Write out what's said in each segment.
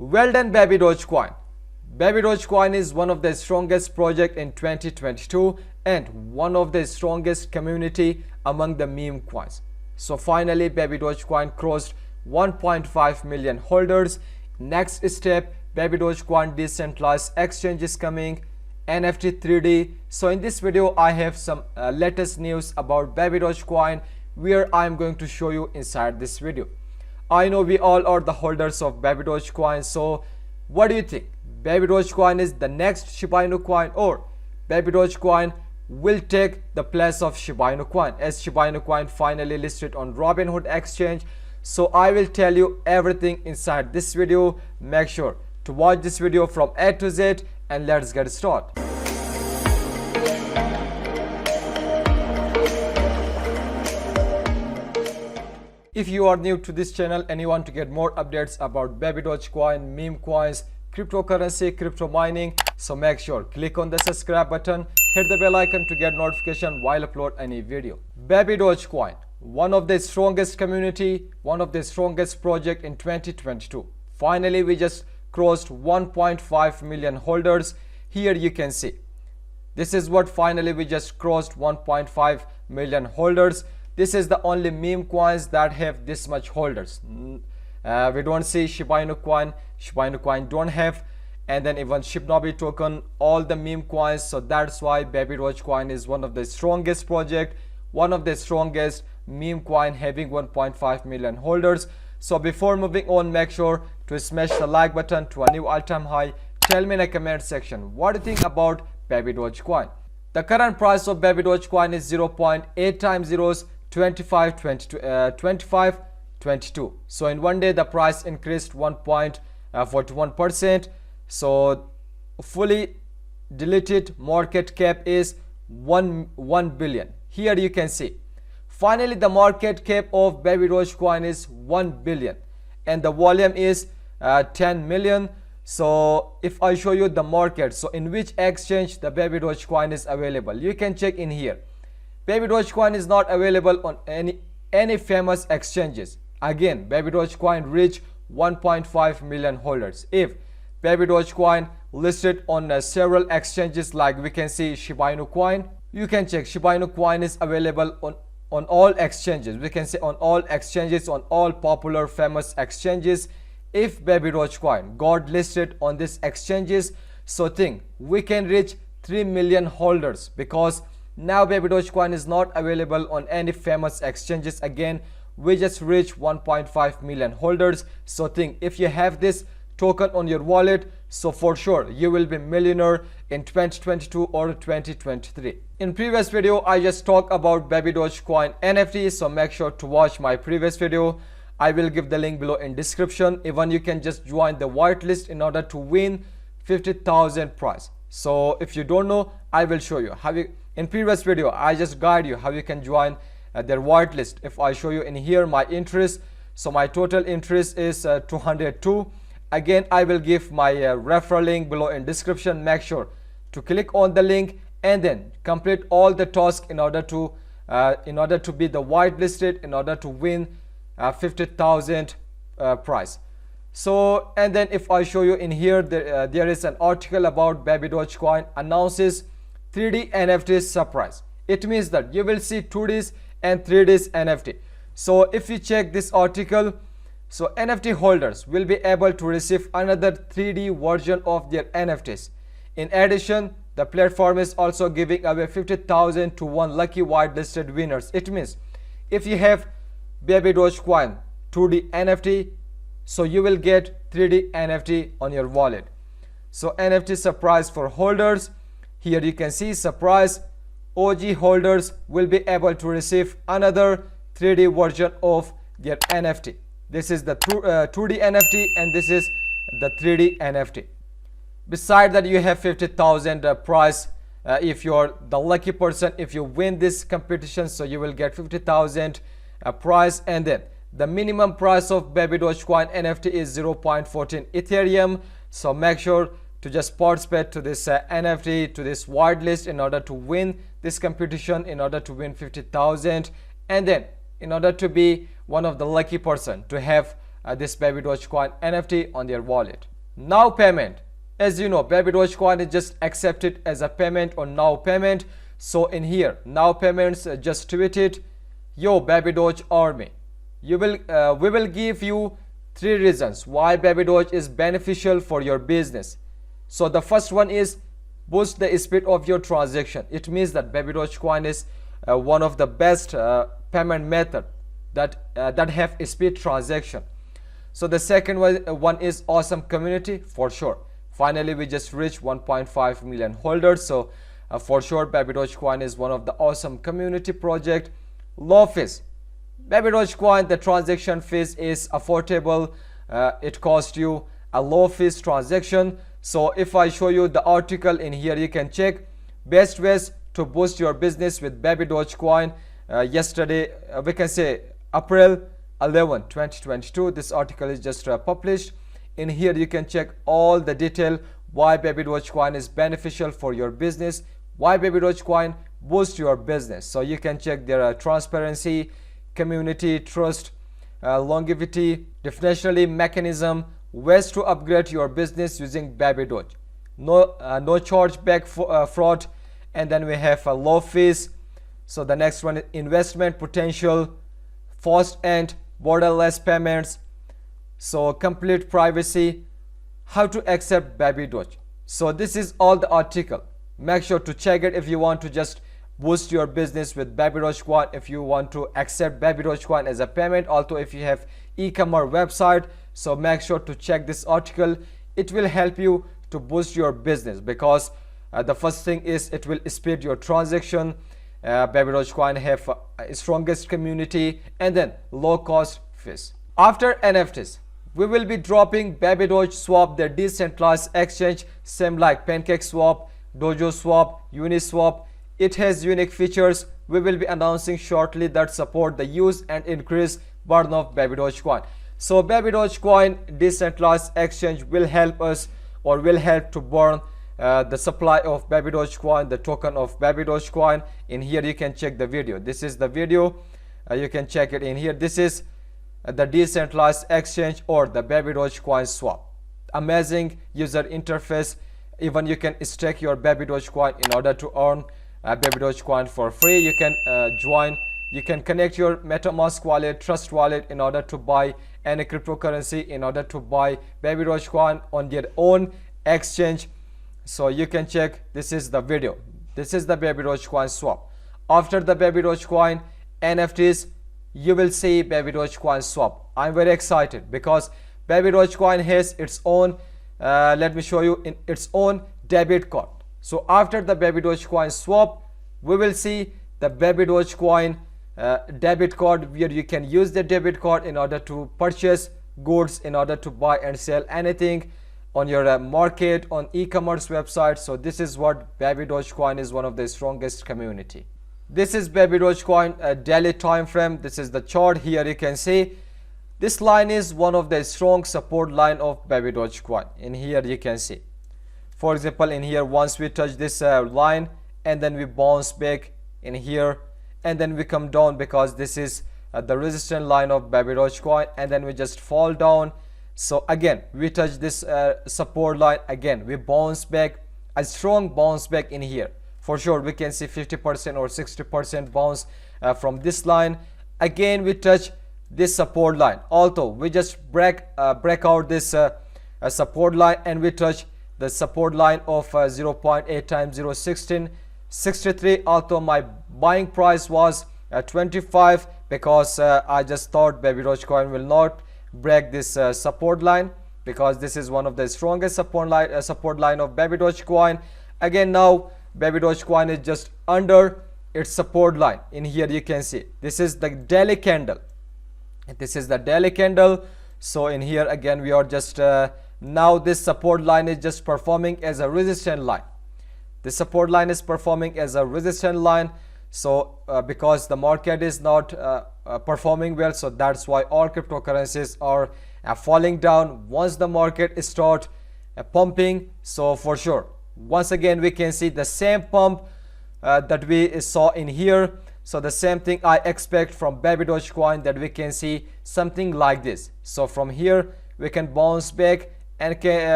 Well done, Baby Dogecoin. Baby Dogecoin is one of the strongest project in 2022 and one of the strongest community among the meme coins. So finally, Baby Dogecoin crossed 1.5 million holders. Next step, Baby Dogecoin decentralized exchange is coming, NFT 3D. So in this video, I have some latest news about Baby Dogecoin where I am going to show you inside this video. I know we all are the holders of Baby Dogecoin. So what do you think? Baby Dogecoin is the next Shiba Inu coin, or Baby Dogecoin will take the place of Shiba Inu coin, as Shiba Inu coin finally listed on Robinhood exchange. So I will tell you everything inside this video. Make sure to watch this video from A to Z and let's get started. If you are new to this channel and you want to get more updates about Baby Dogecoin, meme coins, cryptocurrency, crypto mining, so make sure click on the subscribe button, hit the bell icon to get notification while upload any video. Baby Dogecoin, one of the strongest community, one of the strongest project in 2022. Finally, we just crossed 1.5 million holders. Here you can see. This is what finally we just crossed 1.5 million holders. This is the only meme coins that have this much holders. We don't see Shiba Inu coin don't have, and then even Shibnobi token, all the meme coins. So that's why Baby Dogecoin is one of the strongest project, one of the strongest meme coin having 1.5 million holders. So before moving on, make sure to smash the like button to a new all-time high. Tell me in the comment section what do you think about Baby Dogecoin. The current price of Baby Dogecoin is 0.8 times zeros 25.22. So in one day the price increased 1.41%. So fully deleted market cap is 1 billion. Here you can see finally the market cap of Baby Dogecoin is 1 billion and the volume is 10 million. So if I show you the market, so in which exchange the Baby Dogecoin is available, you can check in here. Baby Dogecoin is not available on any famous exchanges. Again, Baby Dogecoin reached 1.5 million holders. If Baby Dogecoin listed on several exchanges, like we can see Shiba Inu coin, you can check Shiba Inu coin is available on all exchanges. We can say on all exchanges, on all popular famous exchanges. If Baby Dogecoin got listed on these exchanges, so think we can reach 3 million holders, because now Baby Dogecoin is not available on any famous exchanges. Again, we just reached 1.5 million holders. So think if you have this token on your wallet, so for sure you will be millionaire in 2022 or 2023. In previous video, I just talked about Baby Dogecoin NFT. So make sure to watch my previous video. I will give the link below in description. Even you can just join the whitelist in order to win 50,000 prize. So if you don't know, I will show you how you. In previous video, I just guide you how you can join their whitelist. If I show you in here my interest, so my total interest is 202. Again, I will give my referral link below in description. Make sure to click on the link and then complete all the tasks in order to be the whitelisted, in order to win 50,000 prize. So and then if I show you in here, there is an article about Baby Dogecoin announces 3D NFT surprise. It means that you will see 2Ds and 3Ds NFT. So if you check this article, so NFT holders will be able to receive another 3D version of their NFTs. In addition, the platform is also giving away 50,000 to one lucky whitelisted winners. It means if you have Baby Dogecoin 2D NFT, so you will get 3D NFT on your wallet. So NFT surprise for holders. Here you can see surprise. OG holders will be able to receive another 3D version of their NFT. This is the 2D NFT and this is the 3D NFT. Beside that, you have 50,000 prize. If you're the lucky person, if you win this competition, so you will get 50,000 prize. And then the minimum price of Baby Dogecoin NFT is 0.14 Ethereum. So make sure to just participate to this NFT, to this whitelist in order to win this competition, in order to win 50,000, and then in order to be one of the lucky person to have this Baby Dogecoin NFT on their wallet. Now payment. As you know, Baby Dogecoin is just accepted as a payment on Now Payment. So in here, Now Payments just tweeted, "Yo, Baby Doge Army, we will give you 3 reasons why Baby Doge is beneficial for your business." So the first one is boost the speed of your transaction. It means that Baby Dogecoin is one of the best payment method that have speed transaction. So the second one is awesome community, for sure. Finally, we just reached 1.5 million holders. So for sure, Baby Dogecoin is one of the awesome community project. Low fees. Baby Dogecoin, the transaction fees is affordable. It costs you a low fees transaction. So if I show you the article in here, you can check best ways to boost your business with Baby Dogecoin. Yesterday, we can say April 11, 2022. This article is just published. In here, you can check all the detail why Baby Dogecoin is beneficial for your business, why Baby Dogecoin boosts your business. So you can check their transparency, community, trust, longevity, definitionally mechanism, ways to upgrade your business using Baby Doge. No chargeback fraud, and then we have low fees. So the next one is investment potential, fast and borderless payments, so complete privacy, how to accept Baby Doge. So this is all the article. Make sure to check it if you want to just boost your business with Baby Dogecoin, if you want to accept Baby Dogecoin as a payment, also if you have e-commerce website. So make sure to check this article. It will help you to boost your business because the first thing is it will speed your transaction. Baby Dogecoin have strongest community and then low cost fees. After NFTs, we will be dropping Baby Doge Swap, their decentralized exchange, same like PancakeSwap, Dojo Swap, Uniswap. It has unique features. We will be announcing shortly that support the use and increase burn of Baby Dogecoin. So Baby Dogecoin decentralized exchange will help us, or will help to burn the supply of Baby Dogecoin, the token of Baby Dogecoin. In here you can check the video. This is the video. You can check it in here. This is the decentralized exchange or the Baby Dogecoin swap. Amazing user interface. Even you can stake your Baby Dogecoin in order to earn Baby Dogecoin for free. You can join, you can connect your MetaMask wallet, Trust wallet in order to buy any cryptocurrency, in order to buy Baby Dogecoin on their own exchange. So you can check, this is the video. This is the Baby Dogecoin swap. After the Baby Dogecoin NFTs, you will see Baby Dogecoin swap. I'm very excited because Baby Dogecoin has its own, let me show you, in its own debit card. So after the Baby Dogecoin swap, we will see the Baby Dogecoin debit card, where you can use the debit card in order to purchase goods, in order to buy and sell anything on your market, on e-commerce website. So this is what Baby Dogecoin is, one of the strongest community. This is Baby Dogecoin daily time frame. This is the chart. Here you can see this line is one of the strong support line of Baby Dogecoin. In here you can see, for example, in here once we touch this line and then we bounce back in here and then we come down because this is the resistance line of Baby Dogecoin, and then we just fall down. So again we touch this support line, again we bounce back, a strong bounce back in here. For sure we can see 50% or 60% bounce from this line. Again we touch this support line, although we just break out this support line and we touch the support line of 0.8 times 0.1663. Although my buying price was 25 because I just thought Baby Dogecoin will not break this support line, because this is one of the strongest support line of Baby Dogecoin. Again now Baby Dogecoin is just under its support line. In here you can see this is the daily candle. This is the daily candle. So in here again we are just now this support line is just performing as a resistance line. The support line is performing as a resistance line. So because the market is not performing well, so that's why all cryptocurrencies are falling down. Once the market start pumping, so for sure once again we can see the same pump that we saw in here. So the same thing I expect from Baby Dogecoin, that we can see something like this. So from here we can bounce back, and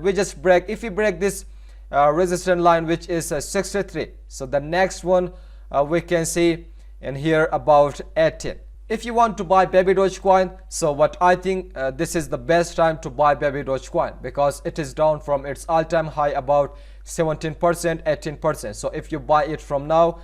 we just break. If we break this resistance line, which is 63, so the next one we can see in here about 18. If you want to buy Baby Dogecoin, so what I think, this is the best time to buy Baby Dogecoin, because it is down from its all-time high about 17%, 18%. So if you buy it from now,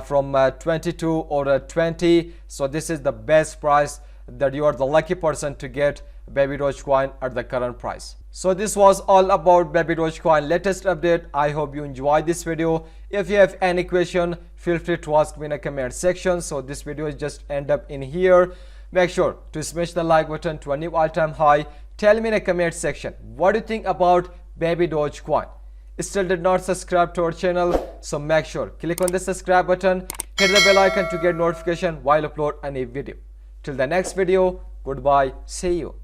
from 22 or 20, so this is the best price, that you are the lucky person to get Baby Dogecoin at the current price. So this was all about Baby Dogecoin latest update. I hope you enjoyed this video. If you have any question, feel free to ask me in the comment section. So this video is just end up in here. Make sure to smash the like button to a new all-time high. Tell me in the comment section what do you think about Baby Dogecoin. Still did not subscribe to our channel, so make sure click on the subscribe button, hit the bell icon to get notification while upload a new video. Till the next video, goodbye, see you.